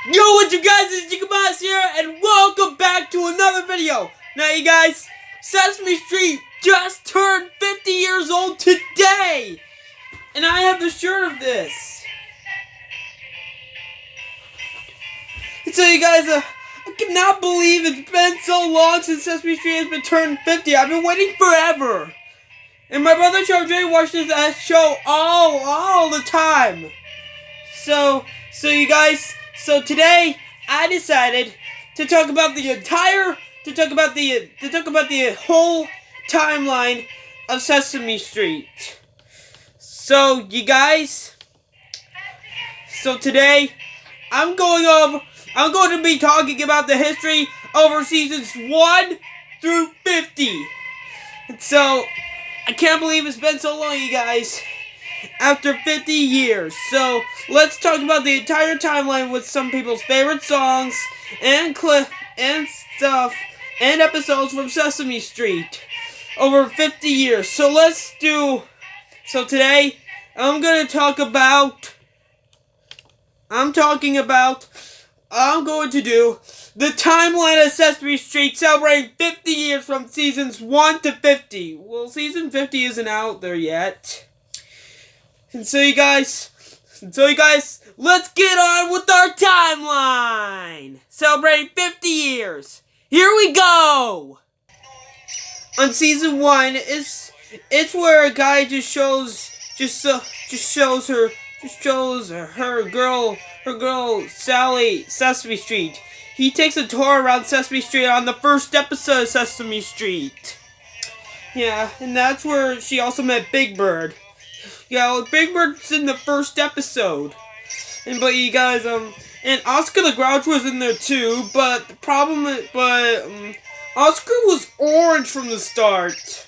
Yo, what you guys, it's Jigabas here, and welcome back to another video. Now you guys, Sesame Street just turned 50 years old today, and I have the shirt of this. And so you guys, I cannot believe it's been so long since Sesame Street has been turned 50. I've been waiting forever. And my brother Charlie watches that show all the time. So you guys, so today I decided to talk about the whole timeline of Sesame Street. So you guys, so today I'm going to be talking about the history over seasons 1 through 50. And so I can't believe it's been so long, you guys. After 50 years. So let's talk about the entire timeline with some people's favorite songs and and stuff and episodes from Sesame Street over 50 years. So today I'm going to do the timeline of Sesame Street celebrating 50 years from seasons 1 to 50. Well, season 50 isn't out there yet. And so you guys, let's get on with our timeline! Celebrating 50 years! Here we go! On season 1, it's where a guy just shows her girl Sally Sesame Street. He takes a tour around Sesame Street on the first episode of Sesame Street. Yeah, and that's where she also met Big Bird. Yeah, Big Bird's in the first episode. But you guys, and Oscar the Grouch was in there too, but Oscar was orange from the start.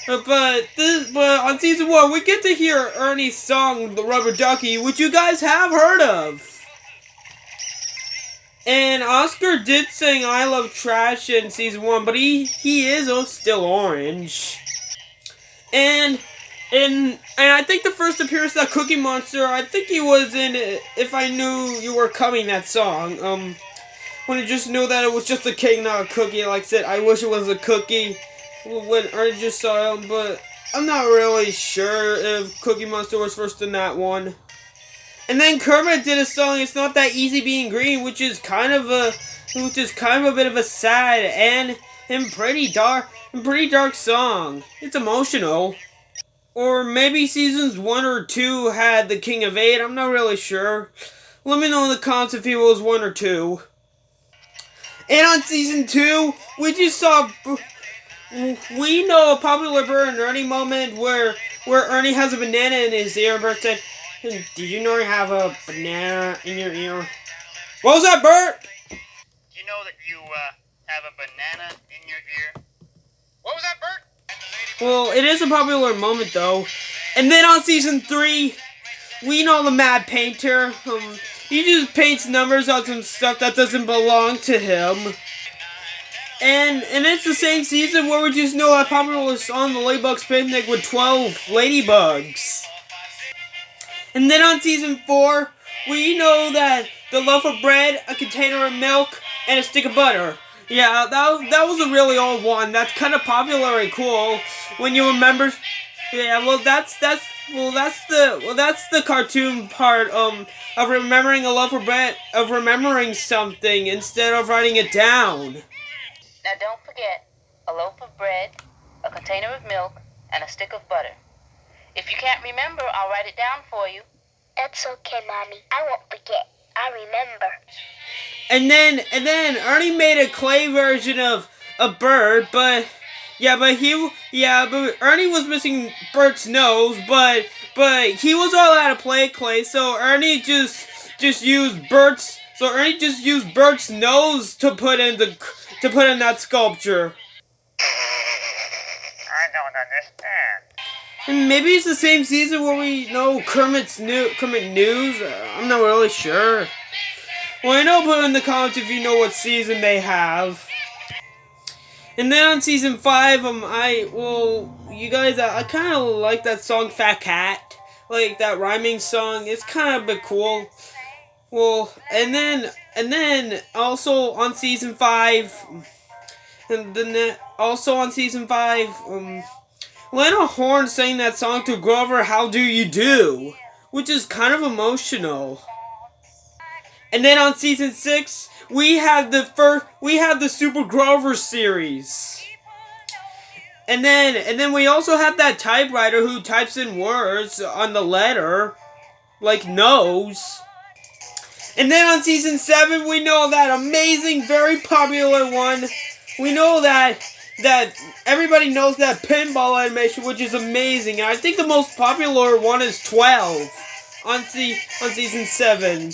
But on season 1, we get to hear Ernie's song, The Rubber Ducky, which you guys have heard of. And Oscar did sing I Love Trash in season 1, but he is still orange. And I think the first appearance of that Cookie Monster, I think he was in If I Knew You Were Coming, that song. When I just knew that it was just a cake, not a cookie. Like I said, I wish it was a cookie when Ernie just saw him, but I'm not really sure if Cookie Monster was first in that one. And then Kermit did a song, It's Not That Easy Being Green, which is kind of a bit of a sad and pretty dark song. It's emotional. Or maybe seasons 1 or 2 had the King of 8. I'm not really sure. Let me know in the comments if he was 1 or 2. And on season 2, we know a popular Bert and Ernie moment where Ernie has a banana in his ear and Bert said, "Did you know you have a banana in your ear?" What was that, Bert? You know that you have a banana in your ear? What was that, Bert? Well, it is a popular moment, though. And then on season 3, we know the Mad Painter. He just paints numbers on some stuff that doesn't belong to him. And it's the same season where we just know that popular song, The Ladybug's Picnic, with 12 ladybugs. And then on season 4, we know that the loaf of bread, a container of milk, and a stick of butter. Yeah, that was a really old one. That's kind of popular and cool when you remember. Yeah, well that's the cartoon part of remembering a loaf of bread, of remembering something instead of writing it down. Now don't forget a loaf of bread, a container of milk, and a stick of butter. If you can't remember, I'll write it down for you. That's okay, Mommy. I won't forget. I remember. And then Ernie made a clay version of a bird, but Ernie was missing Bert's nose, but he was all out of clay, so Ernie just used Bert's nose to put in that sculpture. I don't understand. And maybe it's the same season where we know Kermit News. I'm not really sure. Well, I know, put in the comments if you know what season they have. And then on season 5, you guys, I kind of like that song Fat Cat. Like that rhyming song. It's kind of a bit cool. Well, and then also on season 5, and then also on season 5, Lena Horne sang that song to Grover, "How Do You Do," which is kind of emotional. And then on season 6, we have the Super Grover series. And then we also have that typewriter who types in words on the letter, like knows. And then on season 7, we know that amazing, very popular one. We know that everybody knows that pinball animation, which is amazing. And I think the most popular one is 12 on season 7.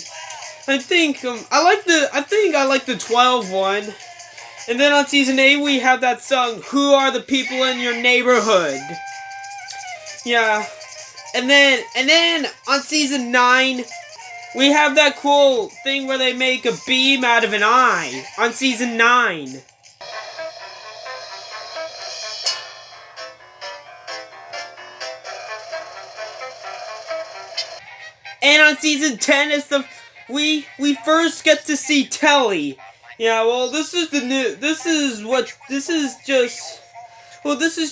I think I like the 12 one. And then on season 8, we have that song, "Who Are the People in Your Neighborhood?" Yeah. And then on season 9, we have that cool thing where they make a beam out of an eye on season 9. And on season 10 is we first get to see Telly. Yeah, well, this is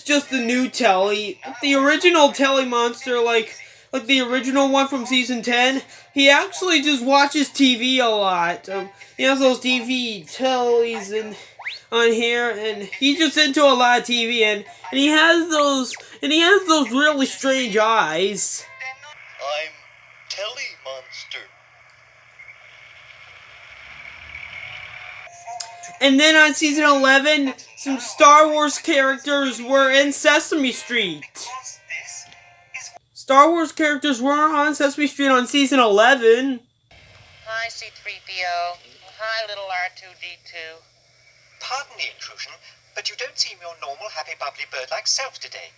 just the new Telly. The original Telly monster, like the original one from season 10, he actually just watches TV a lot. He has those TV Tellys on here, and he's just into a lot of TV, and he has those really strange eyes. I'm Telly Monster. And then on season 11, some Star Wars characters were in Sesame Street. Star Wars characters were on Sesame Street on season 11. Hi, C-3PO. Hi, little R2-D2. Pardon the intrusion, but you don't seem your normal, happy, bubbly, bird-like self today.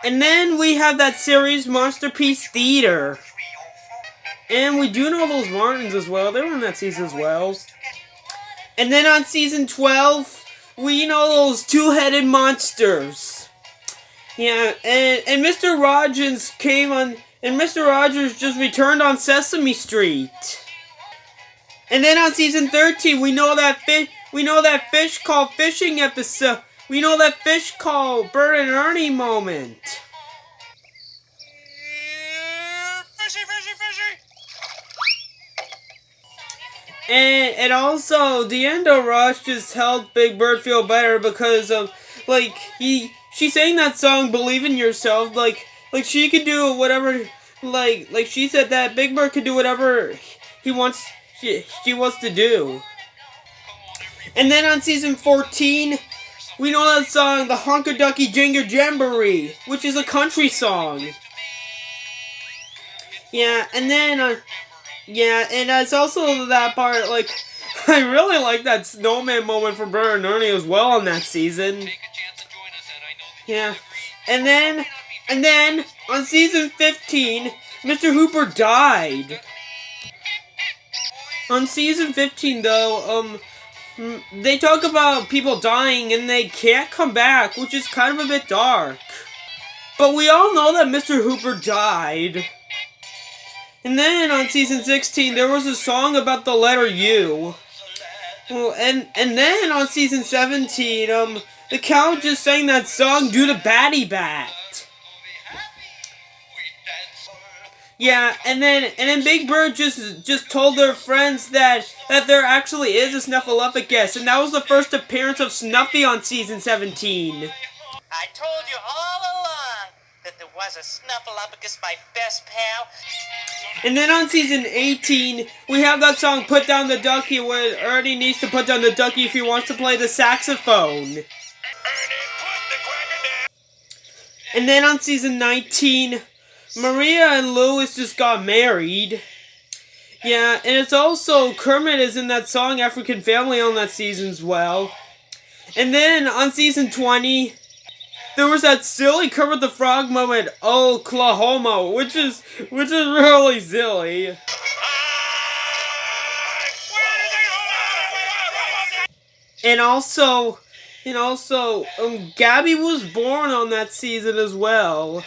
And then we have that series, Masterpiece Theater. And we do know those Martins as well. They were in that season as well. And then on season 12, we know those two-headed monsters. Yeah, and Mr. Rogers came on, and Mr. Rogers just returned on Sesame Street. And then on season 13, we know that fish called fishing episode. We know that fish called Bert and Ernie moment. Fishy, fishy, fishy! And also, Deando Rush just helped Big Bird feel better because of, like, she sang that song, "Believe in Yourself," like she could do whatever, like she said that Big Bird could do whatever she wants to do. And then on season 14, we know that song, "The Honka Ducky Jinger Jamboree," which is a country song. Yeah, and then, and it's also that part, like, I really like that snowman moment from Bert and Ernie as well in that season. Yeah, and then, on season 15, Mr. Hooper died. On season 15, though, they talk about people dying and they can't come back, which is kind of a bit dark. But we all know that Mr. Hooper died. And then on season 16, there was a song about the letter U. Well, and then on season 17, the cow just sang that song, "Do the Batty Bat." Yeah, and then Big Bird just told their friends that there actually is a Snuffleupagus, and that was the first appearance of Snuffy on season 17. I told you all along that there was a Snuffleupagus, my best pal. And then on season 18, we have that song, "Put Down the Ducky," where Ernie needs to put down the ducky if he wants to play the saxophone. And then on season 19, Maria and Louis just got married. Yeah, and it's also, Kermit is in that song "African Family" on that season as well. And then on season 20, there was that silly Kermit the Frog moment, "Oklahoma," which is really silly. And also, Gabby was born on that season as well.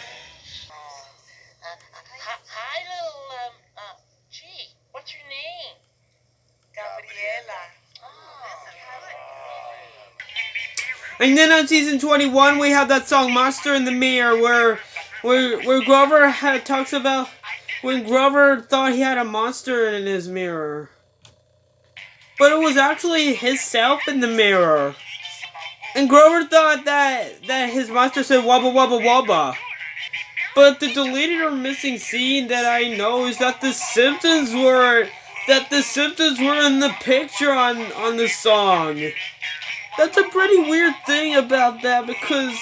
Hi, little, gee, what's your name? And then on season 21, we have that song "Monster in the Mirror," where Grover talks about when Grover thought he had a monster in his mirror, but it was actually himself in the mirror. And Grover thought that his monster said "wubba wubba wubba." But the deleted or missing scene that I know is that the Simpsons were in the picture on the song. That's a pretty weird thing about that, because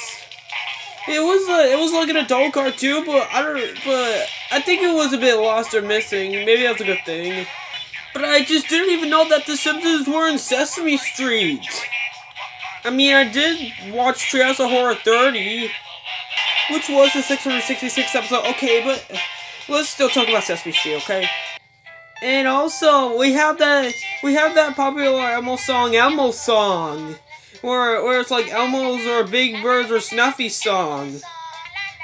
it was like an adult cartoon, but I think it was a bit lost or missing. Maybe that's a good thing. But I just didn't even know that the Simpsons were in Sesame Street. I mean, I did watch Treehouse of Horror 30, which was the 666th episode. Okay, but let's still talk about Sesame Street, okay? And also, we have that popular Elmo song, where it's like Elmo's or Big Bird's or Snuffy's song.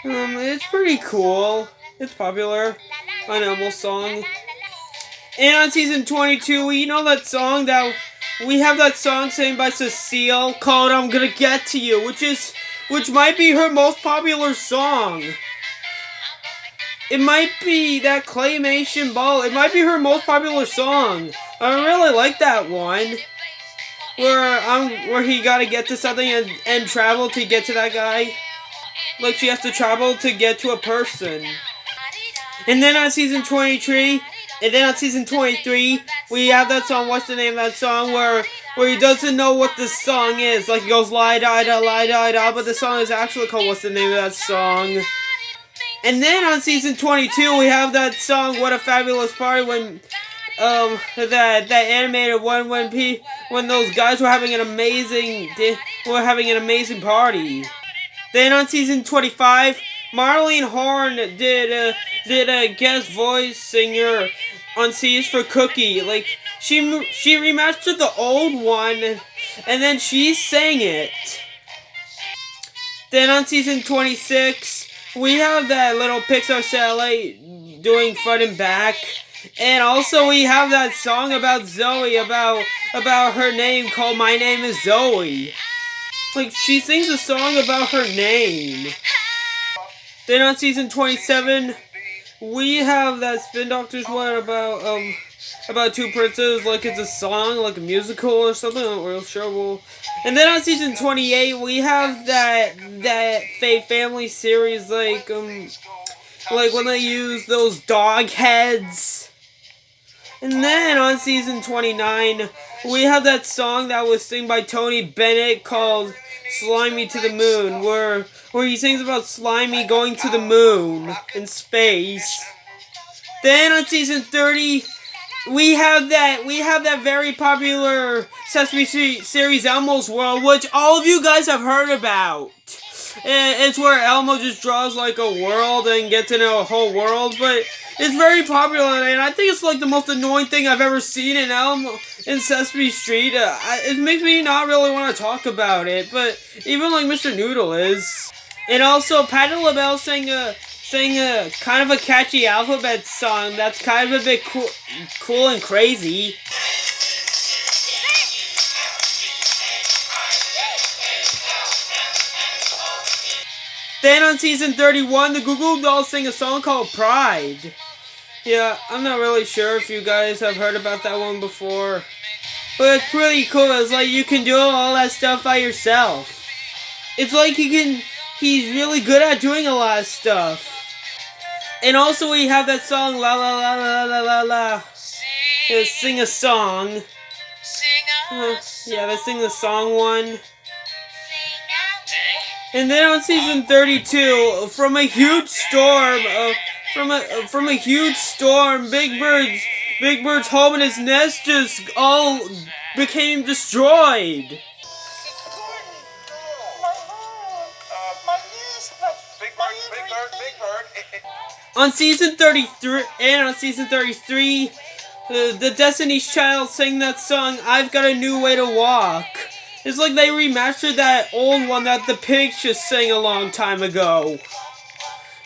It's pretty cool. It's popular, an Elmo song. And on season 22, we have that song sang by Cecile called "I'm Gonna Get to You," which might be her most popular song. It might be that Claymation Ball. It might be her most popular song. I really like that one, where he gotta get to something and travel to get to that guy. Like she has to travel to get to a person. And then on season 23, we have that song. What's the name of that song? Where he doesn't know what the song is. Like he goes lie da da lie da da, but the song is actually called "What's the Name of That Song?" And then on season 22, we have that song "What a Fabulous Party," when that animated one when those guys were having an amazing party. Then on season 25, Marlene Horn did a guest voice singer on C is for Cookie. Like she remastered the old one and then she sang it. Then on season 26, we have that little Pixar satellite doing front and back. And also we have that song about Zoe, about her name, called "My Name is Zoe." Like, she sings a song about her name. Then on season 27, we have that Spin Doctors one about two princes, like it's a song, like a musical or something. I'm not real sure. And then on season 28, we have that Faye Family series, like when they use those dog heads. And then on season 29, we have that song that was sung by Tony Bennett called "Slimy to the Moon," where he sings about Slimy going to the moon in space. Then on season 30, we have that very popular Sesame Street series Elmo's World, which all of you guys have heard about. It's where Elmo just draws like a world and gets into a whole world, but it's very popular, and I think it's like the most annoying thing I've ever seen in Sesame Street. It makes me not really want to talk about it, but even like Mr. Noodle is. And also, Patti LaBelle sang a kind of a catchy alphabet song that's kind of a bit cool and crazy. Then on season 31, the Goo Goo Dolls sing a song called "Pride." Yeah, I'm not really sure if you guys have heard about that one before, but it's pretty cool. It's like you can do all that stuff by yourself. It's like he's really good at doing a lot of stuff. And also we have that song "La La La La La La La." Sing a song. Yeah, let's sing the song one. And then on season 32, from a huge storm, Big Bird's home and his nest just all became destroyed. On season 33, the Destiny's Child sang that song "I've Got a New Way to Walk." It's like they remastered that old one that the Pigs just sang a long time ago.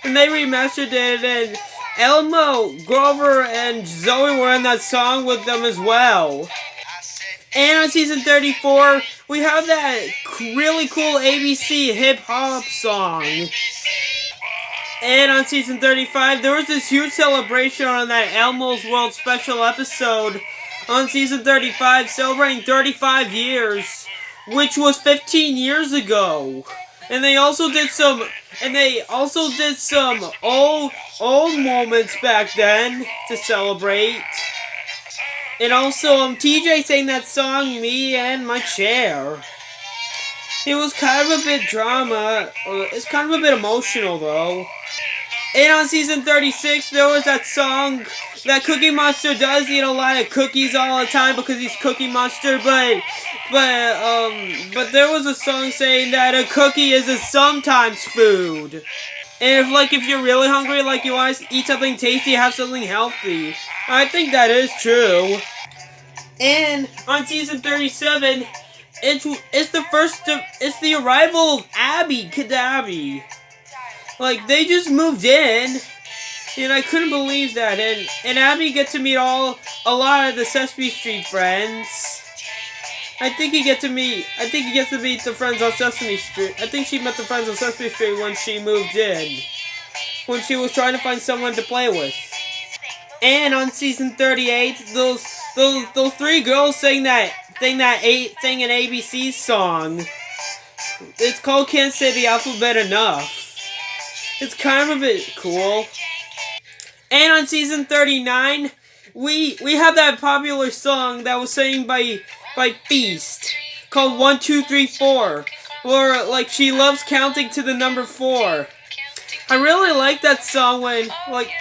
And they remastered it, and Elmo, Grover, and Zoe were in that song with them as well. And on season 34, we have that really cool ABC hip-hop song. And on season 35, there was this huge celebration on that Elmo's World special episode on season 35, celebrating 35 years, which was 15 years ago. And they also did some old moments back then to celebrate. And also, TJ sang that song, Me and My Chair. It was kind of a bit drama. It's kind of a bit emotional, though. And on season 36, there was that song that Cookie Monster does eat a lot of cookies all the time because he's Cookie Monster, but there was a song saying that a cookie is a sometimes food. And if you're really hungry, like you want to eat something tasty, have something healthy. I think that is true. And on season 37, it's the arrival of Abby Kadabi. Like, they just moved in, and I couldn't believe that. And Abby gets to meet a lot of the Sesame Street friends. I think he gets to meet the friends on Sesame Street. I think she met the friends on Sesame Street when she moved in, when she was trying to find someone to play with. And on season 38, those three girls sang an ABC song. It's called Can't Say the Alphabet Enough. It's kind of a bit cool. And on season 39, we have that popular song that was sang by Feast called 1, 2, 3, 4, where like she loves counting to the number 4. I really like that song when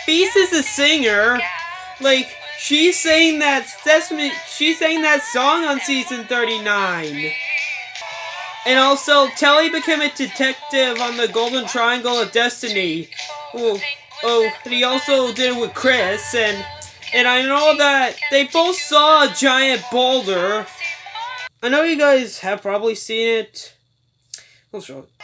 Feast is a singer. Like she sang that song on season 39. And also, Telly became a detective on the Golden Triangle of Destiny. And he also did it with Chris, and I know that they both saw a giant boulder. I know you guys have probably seen it. I'll show it. A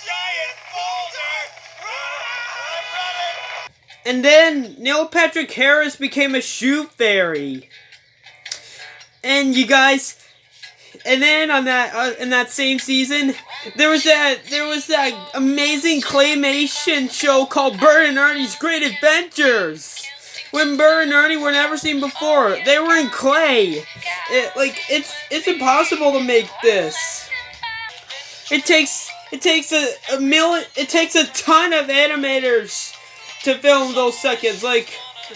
giant boulder! Run! And then Neil Patrick Harris became a shoe fairy. And you guys... And then on that in that same season, there was that amazing claymation show called Bert and Ernie's Great Adventures. When Bert and Ernie were never seen before, they were in clay. It's impossible to make this. It takes a ton of animators to film those seconds.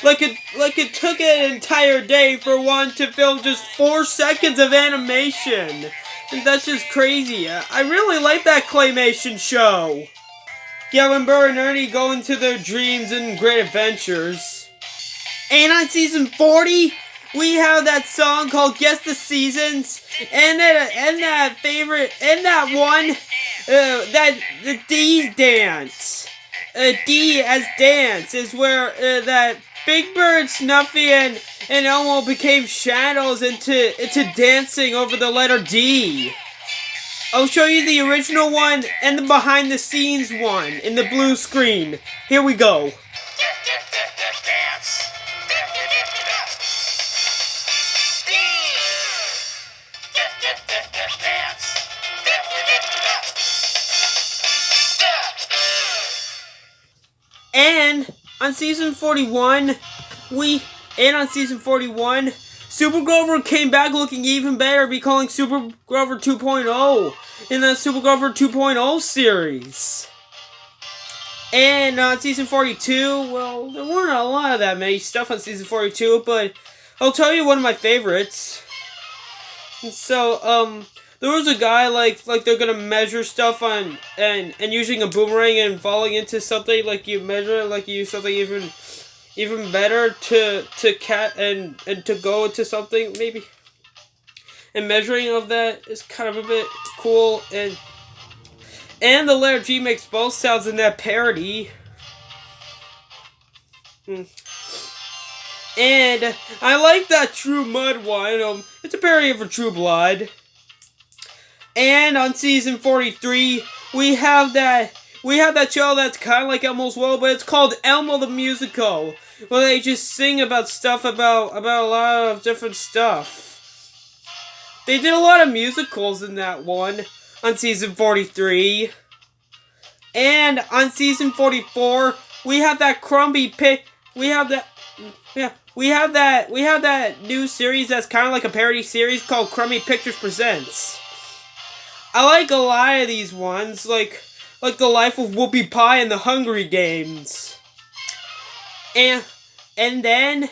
It took an entire day for one to film just 4 seconds of animation. And that's just crazy. I really like that claymation show. Yeah, when Bert and Ernie go into their dreams and great adventures. And on season 40, we have that song called Guess the Seasons. And that one, the D dance. D as dance is where that Big Bird, Snuffy, and Elmo became shadows into dancing over the letter D. I'll show you the original one and the behind the scenes one in the blue screen. Here we go. Dance! And on season 41, Super Grover came back looking even better, becoming Super Grover 2.0 in the Super Grover 2.0 series. And on season 42, well, there weren't a lot of that many stuff on season 42, but I'll tell you one of my favorites. So, there was a guy like they're gonna measure stuff on and using a boomerang and falling into something, like you measure it, like you use something even better to and to go into something maybe. And measuring of that is kind of a bit cool, and the letter G makes both sounds in that parody. And I like that True Mud one. It's a parody for True Blood. And on season 43, we have that show that's kind of like Elmo's World, but it's called Elmo the Musical, where they just sing about stuff about a lot of different stuff. They did a lot of musicals in that one on season 43. And on season 44, we have that we have that new series that's kind of like a parody series called Crummy Pictures Presents. I like a lot of these ones, like The Life of Whoopie Pie and The Hungry Games. And then,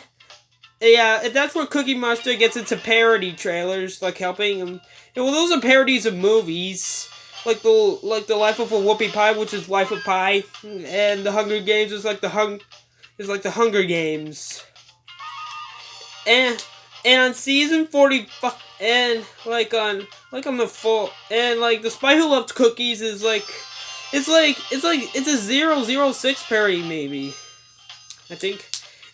yeah, that's where Cookie Monster gets into parody trailers, like helping him. Well, those are parodies of movies, like the Life of a Whoopie Pie, which is Life of Pie, and The Hunger Games is like the Hunger Games. And on season 45, and on the full, and The Spy Who Loved Cookies is it's a 006 parody maybe, I think.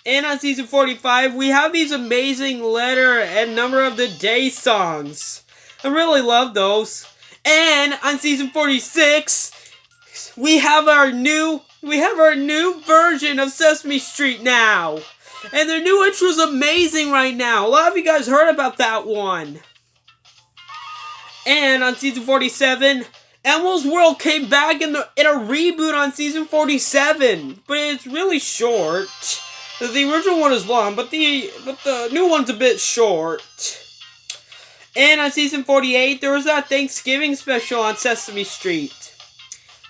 And on season 45, we have these amazing letter and number of the day songs. I really love those. And on season 46, we have our new version of Sesame Street now. And their new intro is amazing right now. A lot of you guys heard about that one. And on season 47, Elmo's World came back in a reboot on season 47, but it's really short. The original one is long, but the new one's a bit short. And on season 48, there was that Thanksgiving special on Sesame Street.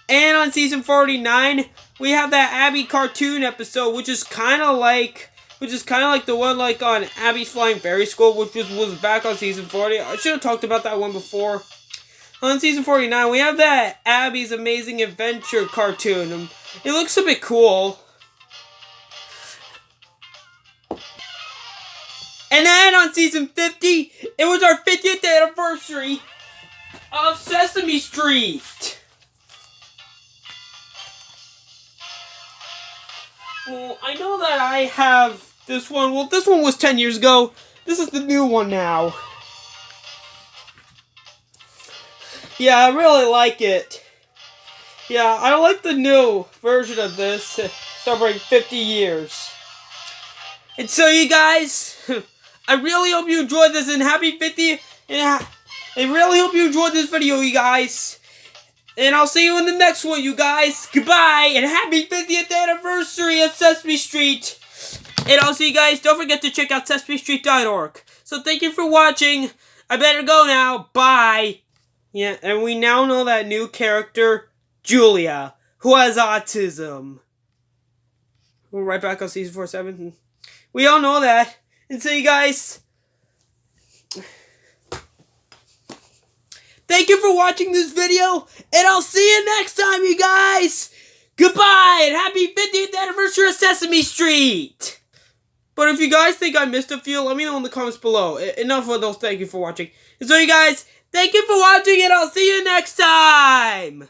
And on season 49, we have that Abby cartoon episode, which is kind of like the one on Abby's Flying Fairy School, which was back on season 40. I should have talked about that one before. On season 49, we have that Abby's Amazing Adventure cartoon. It looks a bit cool. And then on season 50, it was our 50th anniversary of Sesame Street. Well, I know that I have this one. Well, this one was 10 years ago. This is the new one now. Yeah, I really like it. Yeah, I like the new version of this to celebrate 50 years. And so, you guys, I really hope you enjoyed this, and happy 50th. And I really hope you enjoyed this video, you guys. And I'll see you in the next one, you guys. Goodbye, and happy 50th anniversary of Sesame Street. And also, you guys, don't forget to check out SesameStreet.org. So thank you for watching. I better go now. Bye. Yeah, and we now know that new character, Julia, who has autism. We're right back on season 47. We all know that. And so, you guys, thank you for watching this video, and I'll see you next time, you guys. Goodbye, and happy 50th anniversary of Sesame Street. But if you guys think I missed a few, let me know in the comments below. Enough of those. Thank you for watching. And so, you guys, thank you for watching, and I'll see you next time.